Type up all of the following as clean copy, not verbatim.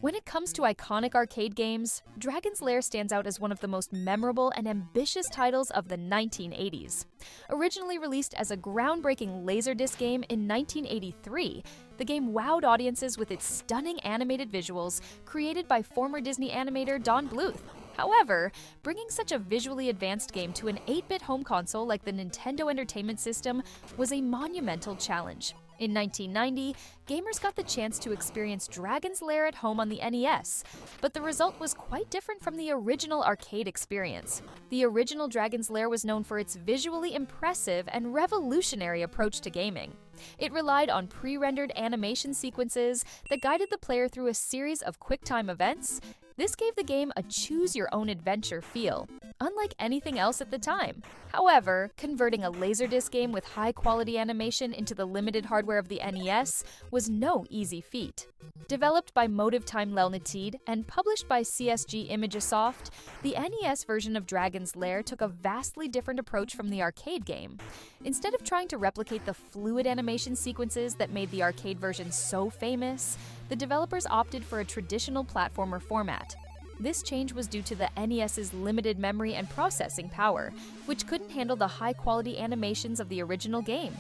When it comes to iconic arcade games, Dragon's Lair stands out as one of the most memorable and ambitious titles of the 1980s. Originally released as a groundbreaking laserdisc game in 1983, the game wowed audiences with its stunning animated visuals created by former Disney animator Don Bluth. However, bringing such a visually advanced game to an 8-bit home console like the Nintendo Entertainment System was a monumental challenge. In 1990, gamers got the chance to experience Dragon's Lair at home on the NES, but the result was quite different from the original arcade experience. The original Dragon's Lair was known for its visually impressive and revolutionary approach to gaming. It relied on pre-rendered animation sequences that guided the player through a series of quick-time events. This gave the game a choose-your-own-adventure feel, unlike anything else at the time. However, converting a Laserdisc game with high-quality animation into the limited hardware of the NES was no easy feat. Developed by MotiveTime Ltd and published by CSG Imagesoft, the NES version of Dragon's Lair took a vastly different approach from the arcade game. Instead of trying to replicate the fluid animation sequences that made the arcade version so famous, the developers opted for a traditional platformer format. This change was due to the NES's limited memory and processing power, which couldn't handle the high-quality animations of the original game.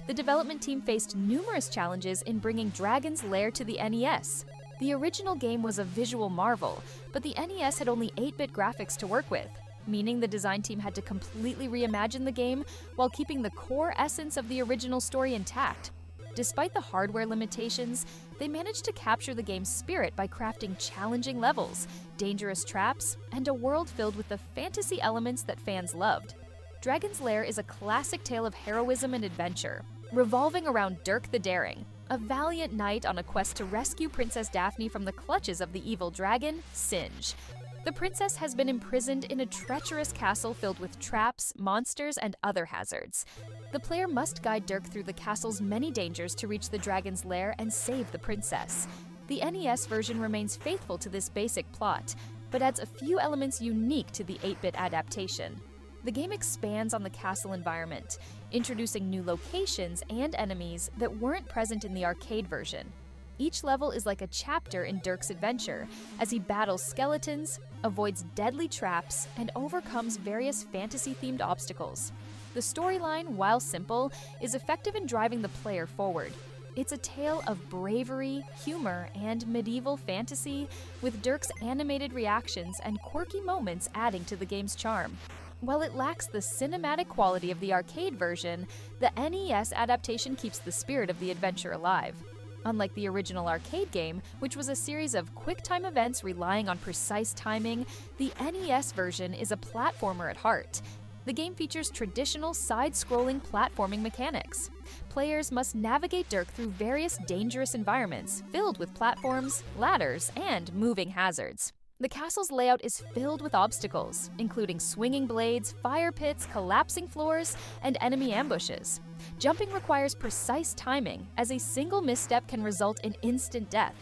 The development team faced numerous challenges in bringing Dragon's Lair to the NES. The original game was a visual marvel, but the NES had only 8-bit graphics to work with, meaning the design team had to completely reimagine the game while keeping the core essence of the original story intact. Despite the hardware limitations, they managed to capture the game's spirit by crafting challenging levels, dangerous traps, and a world filled with the fantasy elements that fans loved. Dragon's Lair is a classic tale of heroism and adventure, revolving around Dirk the Daring, a valiant knight on a quest to rescue Princess Daphne from the clutches of the evil dragon, Singe. The princess has been imprisoned in a treacherous castle filled with traps, monsters, and other hazards. The player must guide Dirk through the castle's many dangers to reach the dragon's lair and save the princess. The NES version remains faithful to this basic plot, but adds a few elements unique to the 8-bit adaptation. The game expands on the castle environment, introducing new locations and enemies that weren't present in the arcade version. Each level is like a chapter in Dirk's adventure, as he battles skeletons, avoids deadly traps, and overcomes various fantasy-themed obstacles. The storyline, while simple, is effective in driving the player forward. It's a tale of bravery, humor, and medieval fantasy, with Dirk's animated reactions and quirky moments adding to the game's charm. While it lacks the cinematic quality of the arcade version, the NES adaptation keeps the spirit of the adventure alive. Unlike the original arcade game, which was a series of quick-time events relying on precise timing, the NES version is a platformer at heart. The game features traditional side-scrolling platforming mechanics. Players must navigate Dirk through various dangerous environments filled with platforms, ladders, and moving hazards. The castle's layout is filled with obstacles, including swinging blades, fire pits, collapsing floors, and enemy ambushes. Jumping requires precise timing, as a single misstep can result in instant death.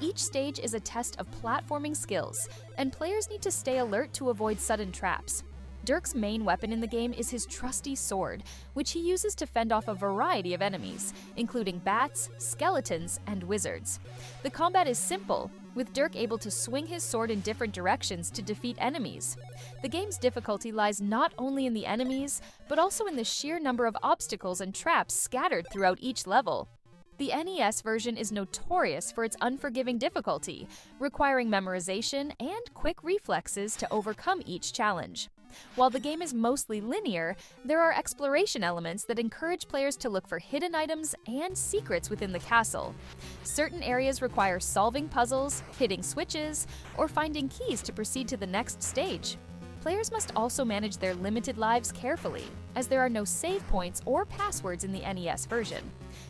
Each stage is a test of platforming skills, and players need to stay alert to avoid sudden traps. Dirk's main weapon in the game is his trusty sword, which he uses to fend off a variety of enemies, including bats, skeletons, and wizards. The combat is simple, with Dirk able to swing his sword in different directions to defeat enemies. The game's difficulty lies not only in the enemies, but also in the sheer number of obstacles and traps scattered throughout each level. The NES version is notorious for its unforgiving difficulty, requiring memorization and quick reflexes to overcome each challenge. While the game is mostly linear, there are exploration elements that encourage players to look for hidden items and secrets within the castle. Certain areas require solving puzzles, hitting switches, or finding keys to proceed to the next stage. Players must also manage their limited lives carefully, as there are no save points or passwords in the NES version.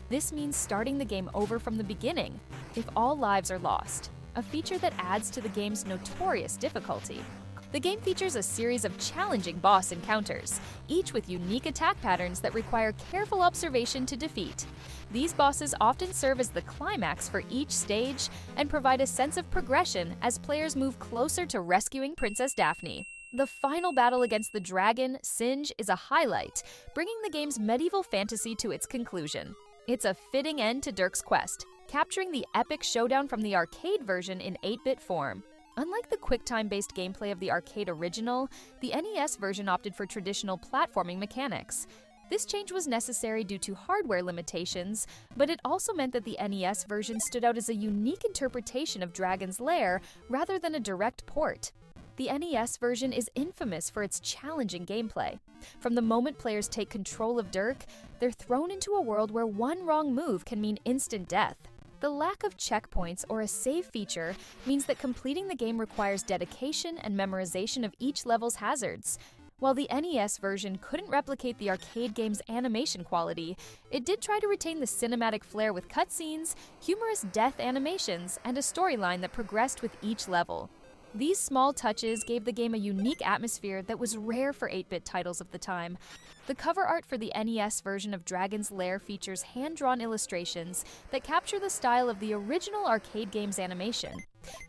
This means starting the game over from the beginning, if all lives are lost, a feature that adds to the game's notorious difficulty. The game features a series of challenging boss encounters, each with unique attack patterns that require careful observation to defeat. These bosses often serve as the climax for each stage and provide a sense of progression as players move closer to rescuing Princess Daphne. The final battle against the dragon, Singe, is a highlight, bringing the game's medieval fantasy to its conclusion. It's a fitting end to Dirk's quest, capturing the epic showdown from the arcade version in 8-bit form. Unlike the QuickTime-based gameplay of the arcade original, the NES version opted for traditional platforming mechanics. This change was necessary due to hardware limitations, but it also meant that the NES version stood out as a unique interpretation of Dragon's Lair rather than a direct port. The NES version is infamous for its challenging gameplay. From the moment players take control of Dirk, they're thrown into a world where one wrong move can mean instant death. The lack of checkpoints or a save feature means that completing the game requires dedication and memorization of each level's hazards. While the NES version couldn't replicate the arcade game's animation quality, it did try to retain the cinematic flair with cutscenes, humorous death animations, and a storyline that progressed with each level. These small touches gave the game a unique atmosphere that was rare for 8-bit titles of the time. The cover art for the NES version of Dragon's Lair features hand-drawn illustrations that capture the style of the original arcade game's animation.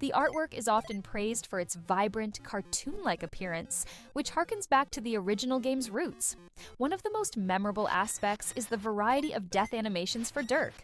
The artwork is often praised for its vibrant, cartoon-like appearance, which harkens back to the original game's roots. One of the most memorable aspects is the variety of death animations for Dirk.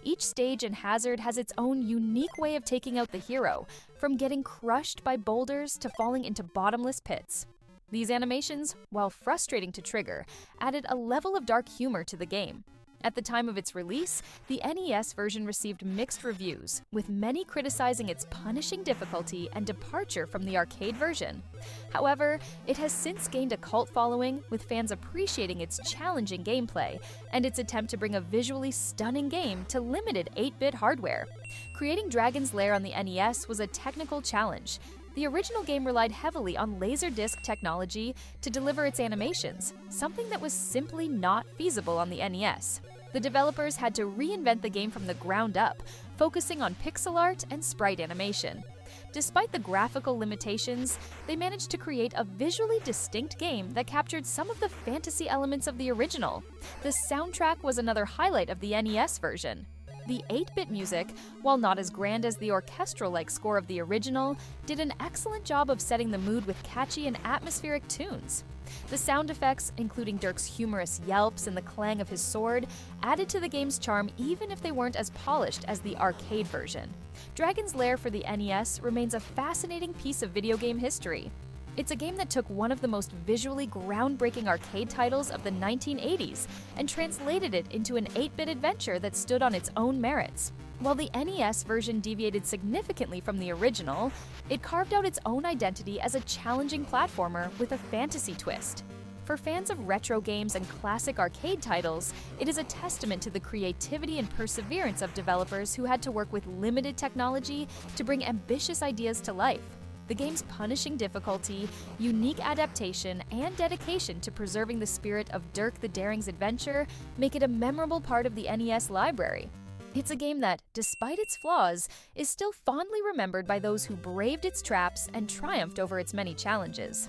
Each stage and hazard has its own unique way of taking out the hero, from getting crushed by boulders to falling into bottomless pits. These animations, while frustrating to trigger, added a level of dark humor to the game. At the time of its release, the NES version received mixed reviews, with many criticizing its punishing difficulty and departure from the arcade version. However, it has since gained a cult following, with fans appreciating its challenging gameplay and its attempt to bring a visually stunning game to limited 8-bit hardware. Creating Dragon's Lair on the NES was a technical challenge. The original game relied heavily on laserdisc technology to deliver its animations, something that was simply not feasible on the NES. The developers had to reinvent the game from the ground up, focusing on pixel art and sprite animation. Despite the graphical limitations, they managed to create a visually distinct game that captured some of the fantasy elements of the original. The soundtrack was another highlight of the NES version. The 8-bit music, while not as grand as the orchestral-like score of the original, did an excellent job of setting the mood with catchy and atmospheric tunes. The sound effects, including Dirk's humorous yelps and the clang of his sword, added to the game's charm even if they weren't as polished as the arcade version. Dragon's Lair for the NES remains a fascinating piece of video game history. It's a game that took one of the most visually groundbreaking arcade titles of the 1980s and translated it into an 8-bit adventure that stood on its own merits. While the NES version deviated significantly from the original, it carved out its own identity as a challenging platformer with a fantasy twist. For fans of retro games and classic arcade titles, it is a testament to the creativity and perseverance of developers who had to work with limited technology to bring ambitious ideas to life. The game's punishing difficulty, unique adaptation, and dedication to preserving the spirit of Dirk the Daring's adventure make it a memorable part of the NES library. It's a game that, despite its flaws, is still fondly remembered by those who braved its traps and triumphed over its many challenges.